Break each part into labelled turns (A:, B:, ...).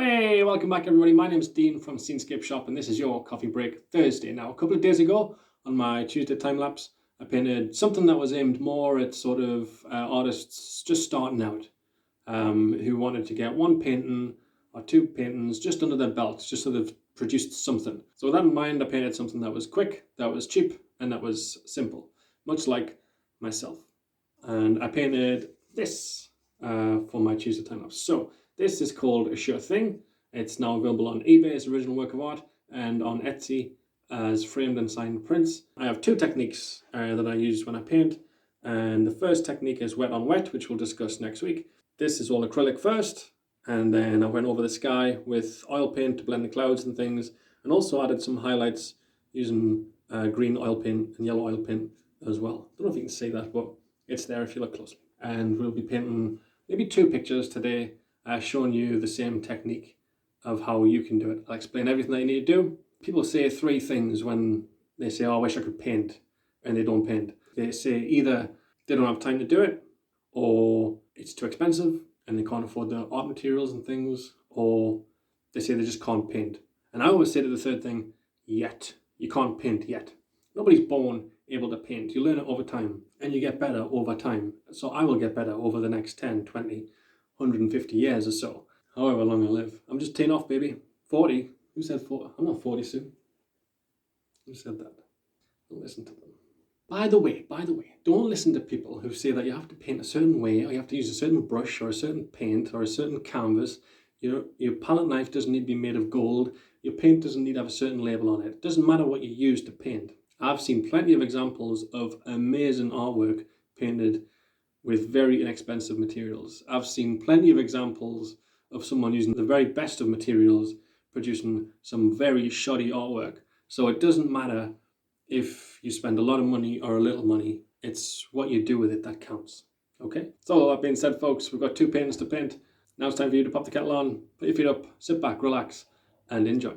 A: Hey, welcome back everybody. My name's Dean from Scenescapeshop and this is your Coffee Break Thursday. Now, a couple of days ago on my Tuesday time-lapse, I painted something that was aimed more at sort of artists just starting out, who wanted to get one painting or two paintings just under their belts, just so they've produced something. So with that in mind, I painted something that was quick, that was cheap, and that was simple, much like myself. And I painted this for my Tuesday time-lapse. So this is called A Sure Thing. It's now available on eBay as original work of art and on Etsy as framed and signed prints. I have two techniques that I use when I paint. And the first technique is wet on wet, which we'll discuss next week. This is all acrylic first, and then I went over the sky with oil paint to blend the clouds and things, and also added some highlights using green oil paint and yellow oil paint as well. I don't know if you can see that, but it's there if you look closely. And we'll be painting maybe two pictures today, showing you the same technique of how you can do it. I'll explain everything that you need to do. People say three things when they say, oh, I wish I could paint, and they don't paint. They say either they don't have time to do it, or it's too expensive and they can't afford the art materials and things, or they say they just can't paint. And I always say to the third thing, yet. You can't paint yet. Nobody's born able to paint. You learn it over time and you get better over time. So I will get better over the next 10, 20, 150 years or so, however long I live. I'm just 10 off, baby. 40. Who said 40? I'm not 40 soon. Who said that? Don't listen to them. By the way, don't listen to people who say that you have to paint a certain way, or you have to use a certain brush or a certain paint or a certain canvas. Your palette knife doesn't need to be made of gold. Your paint doesn't need to have a certain label on it. It doesn't matter what you use to paint. I've seen plenty of examples of amazing artwork painted with very inexpensive materials. I've seen plenty of examples of someone using the very best of materials producing some very shoddy artwork. So it doesn't matter if you spend a lot of money or a little money. It's what you do with it that counts. Okay? So all that being said, folks, we've got two paintings to paint. Now it's time for you to pop the kettle on, put your feet up, sit back, relax, and enjoy.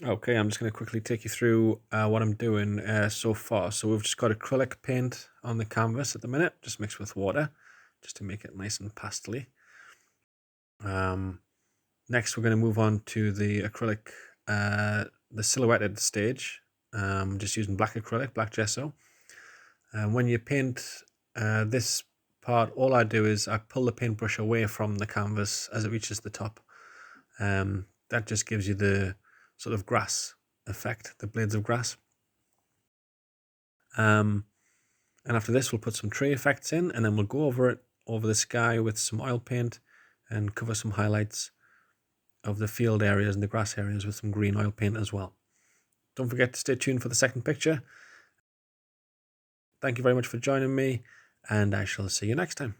A: Okay, I'm just going to quickly take you through what I'm doing so far. So we've just got acrylic paint on the canvas at the minute, just mixed with water, just to make it nice and pastel-y. Next, we're going to move on to the acrylic, the silhouetted stage, just using black acrylic, black gesso. When you paint this part, all I do is I pull the paintbrush away from the canvas as it reaches the top. That just gives you the sort of grass effect, the blades of grass. And after this, we'll put some tree effects in, and then we'll go over the sky with some oil paint and cover some highlights of the field areas and the grass areas with some green oil paint as well. Don't forget to stay tuned for the second picture. Thank you very much for joining me, and I shall see you next time.